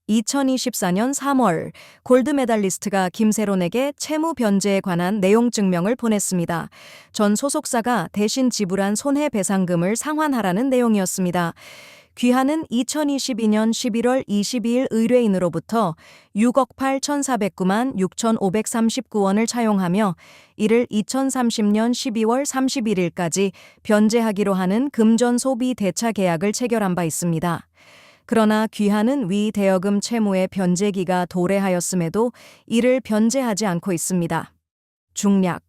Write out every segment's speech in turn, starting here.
2024년 3월 골드 메달리스트가 김세론에게 채무 변제에 관한 내용 증명을 보냈습니다. 전 소속사가 대신 지불한 손해배상금을 상환하라는 내용이었습니다. 귀하는 2022년 11월 22일 의뢰인으로부터 6억 8,409만 6,539원을 차용하며 이를 2030년 12월 31일까지 변제하기로 하는 금전 소비 대차 계약을 체결한 바 있습니다. 그러나 귀하는 위 대여금 채무의 변제기가 도래하였음에도 이를 변제하지 않고 있습니다. 중략.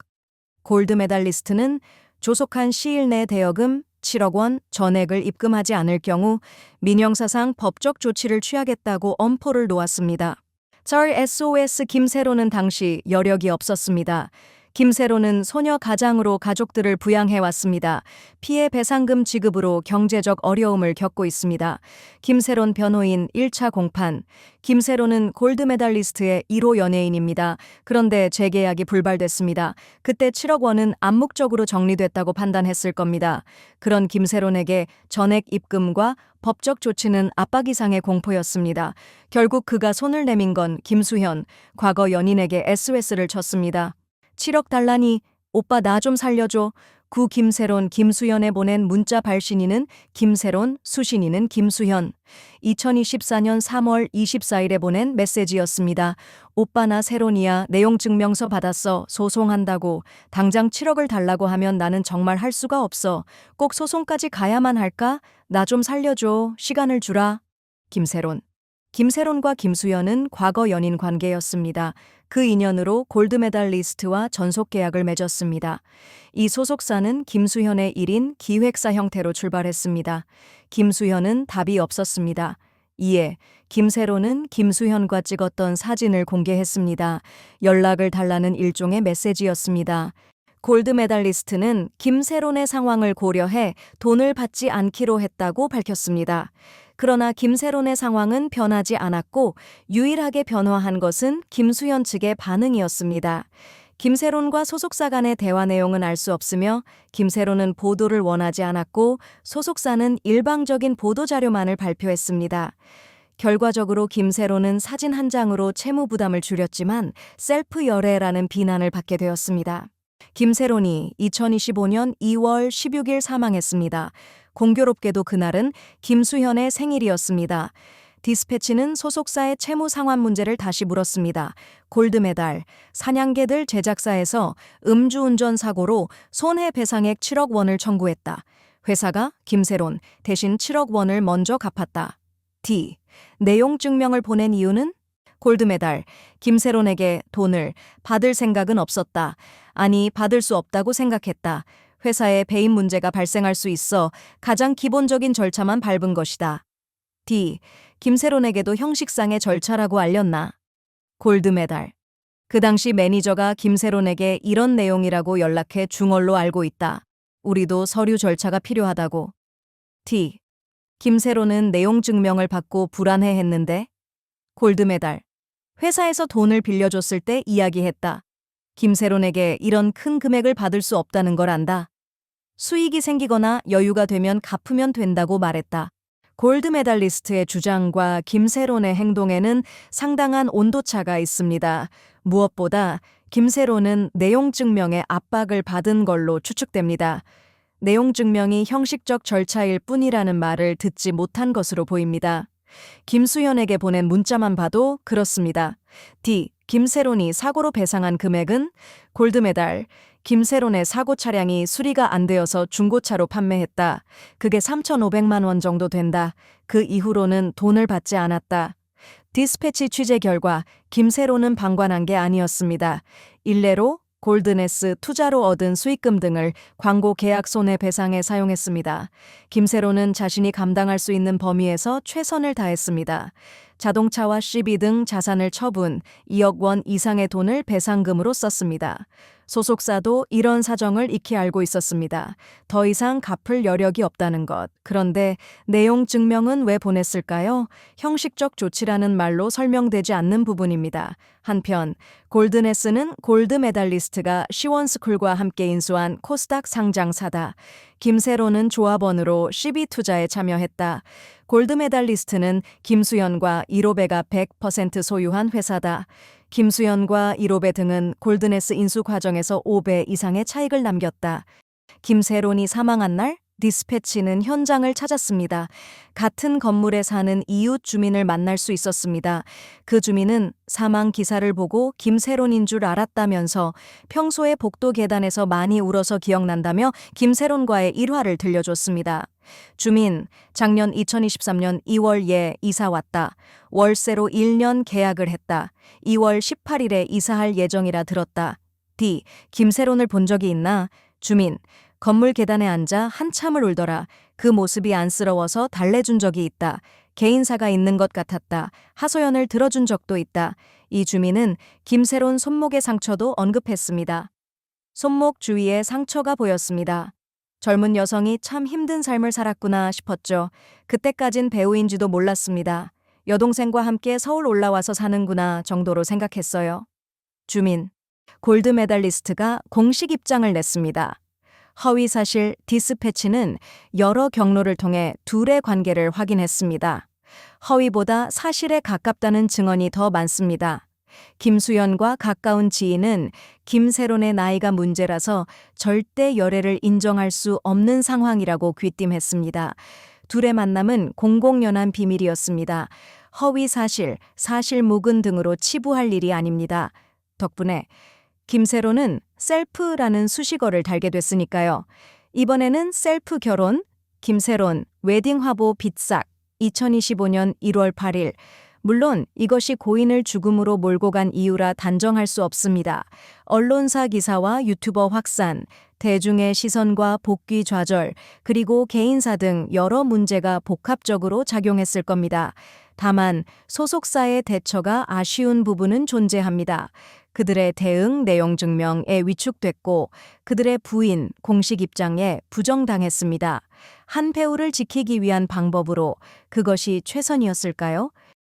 골드 메달리스트는 조속한 시일 내 대여금 7억 원 전액을 입금하지 않을 경우 민형사상 법적 조치를 취하겠다고 엄포를 놓았습니다. 썰 SOS 김세론은 당시 여력이 없었습니다. 김세론은 소녀 가장으로 가족들을 부양해왔습니다. 피해 배상금 지급으로 경제적 어려움을 겪고 있습니다. 김세론 변호인 1차 공판. 김세론은 골드메달리스트의 1호 연예인입니다. 그런데 재계약이 불발됐습니다. 그때 7억 원은 암묵적으로 정리됐다고 판단했을 겁니다. 그런 김세론에게 전액 입금과 법적 조치는 압박 이상의 공포였습니다. 결국 그가 손을 내민 건 김수현, 과거 연인에게 SOS를 쳤습니다. 7억 달라니 오빠 나 좀 살려줘. 구 김세론 김수현에 보낸 문자 발신인은 김세론, 수신인은 김수현. 2024년 3월 24일에 보낸 메시지였습니다. 오빠 나 세론이야. 내용 증명서 받았어. 소송한다고. 당장 7억을 달라고 하면 나는 정말 할 수가 없어. 꼭 소송까지 가야만 할까? 나 좀 살려줘. 시간을 주라. 김세론. 김세론과 김수현은 과거 연인 관계였습니다. 그 인연으로 골드메달리스트와 전속 계약을 맺었습니다. 이 소속사는 김수현의 일인 기획사 형태로 출발했습니다. 김수현은 답이 없었습니다. 이에 김세론은 김수현과 찍었던 사진을 공개했습니다. 연락을 달라는 일종의 메시지였습니다. 골드메달리스트는 김세론의 상황을 고려해 돈을 받지 않기로 했다고 밝혔습니다. 그러나 김세론의 상황은 변하지 않았고 유일하게 변화한 것은 김수현 측의 반응이었습니다. 김세론과 소속사 간의 대화 내용은 알 수 없으며 김세론은 보도를 원하지 않았고 소속사는 일방적인 보도자료만을 발표했습니다. 결과적으로 김세론은 사진 한 장으로 채무 부담을 줄였지만 셀프 열애라는 비난을 받게 되었습니다. 김세론이 2025년 2월 16일 사망했습니다. 공교롭게도 그날은 김수현의 생일이었습니다. 디스패치는 소속사의 채무 상환 문제를 다시 물었습니다. 골드메달, 사냥개들 제작사에서 음주운전 사고로 손해배상액 7억 원을 청구했다. 회사가 김세론 대신 7억 원을 먼저 갚았다. D. 내용 증명을 보낸 이유는? 골드메달, 김세론에게 돈을 받을 생각은 없었다. 아니, 받을 수 없다고 생각했다. 회사에 배임 문제가 발생할 수 있어 가장 기본적인 절차만 밟은 것이다. D. 김세론에게도 형식상의 절차라고 알렸나? 골드메달. 그 당시 매니저가 김세론에게 이런 내용이라고 연락해 중얼로 알고 있다. 우리도 서류 절차가 필요하다고. D. 김세론은 내용 증명을 받고 불안해했는데? 골드메달. 회사에서 돈을 빌려줬을 때 이야기했다. 김세론에게 이런 큰 금액을 받을 수 없다는 걸 안다. 수익이 생기거나 여유가 되면 갚으면 된다고 말했다. 골드메달리스트의 주장과 김세론의 행동에는 상당한 온도차가 있습니다. 무엇보다 김세론은 내용 증명의 압박을 받은 걸로 추측됩니다. 내용 증명이 형식적 절차일 뿐이라는 말을 듣지 못한 것으로 보입니다. 김수현에게 보낸 문자만 봐도 그렇습니다. D. 김세론이 사고로 배상한 금액은? 골드메달. 김세론의 사고 차량이 수리가 안 되어서 중고차로 판매했다. 그게 3,500만 원 정도 된다. 그 이후로는 돈을 받지 않았다. 디스패치 취재 결과 김세론은 방관한 게 아니었습니다. 일례로 골드네스 투자로 얻은 수익금 등을 광고 계약 손해배상에 사용했습니다. 김세론은 자신이 감당할 수 있는 범위에서 최선을 다했습니다. 자동차와 CB 등 자산을 처분, 2억 원 이상의 돈을 배상금으로 썼습니다. 소속사도 이런 사정을 익히 알고 있었습니다. 더 이상 갚을 여력이 없다는 것. 그런데 내용 증명은 왜 보냈을까요? 형식적 조치라는 말로 설명되지 않는 부분입니다. 한편 골든에스는 골드 메달리스트가 시원스쿨과 함께 인수한 코스닥 상장사다. 김세론은 조합원으로 CB 투자에 참여했다. 골드 메달리스트는 김수현과 이로베가 100% 소유한 회사다. 김수현과 이로베 등은 골든에스 인수 과정에서 5배 이상의 차익을 남겼다. 김세론이 사망한 날 디스패치는 현장을 찾았습니다. 같은 건물에 사는 이웃 주민을 만날 수 있었습니다. 그 주민은 사망 기사를 보고 김세론인 줄 알았다면서 평소에 복도 계단에서 많이 울어서 기억난다며 김세론과의 일화를 들려줬습니다. 주민, 작년 2023년 2월에 이사 왔다. 월세로 1년 계약을 했다. 2월 18일에 이사할 예정이라 들었다. D. 김세론을 본 적이 있나? 주민, 건물 계단에 앉아 한참을 울더라. 그 모습이 안쓰러워서 달래준 적이 있다. 개인사가 있는 것 같았다. 하소연을 들어준 적도 있다. 이 주민은 김세론 손목의 상처도 언급했습니다. 손목 주위에 상처가 보였습니다. 젊은 여성이 참 힘든 삶을 살았구나 싶었죠. 그때까진 배우인지도 몰랐습니다. 여동생과 함께 서울 올라와서 사는구나 정도로 생각했어요. 주민, 골드 메달리스트가 공식 입장을 냈습니다. 허위사실 디스패치는 여러 경로를 통해 둘의 관계를 확인했습니다. 허위보다 사실에 가깝다는 증언이 더 많습니다. 김수현과 가까운 지인은 김세론의 나이가 문제라서 절대 열애를 인정할 수 없는 상황이라고 귀띔했습니다. 둘의 만남은 공공연한 비밀이었습니다. 허위사실, 사실무근 등으로 치부할 일이 아닙니다. 덕분에 김세론은 셀프라는 수식어를 달게 됐으니까요. 이번에는 셀프 결혼, 김세론, 웨딩 화보 빗싹, 2025년 1월 8일. 물론 이것이 고인을 죽음으로 몰고 간 이유라 단정할 수 없습니다. 언론사 기사와 유튜버 확산, 대중의 시선과 복귀 좌절, 그리고 개인사 등 여러 문제가 복합적으로 작용했을 겁니다. 다만 소속사의 대처가 아쉬운 부분은 존재합니다. 그들의 대응 내용 증명에 위축됐고 그들의 부인 공식 입장에 부정당했습니다. 한 배우를 지키기 위한 방법으로 그것이 최선이었을까요?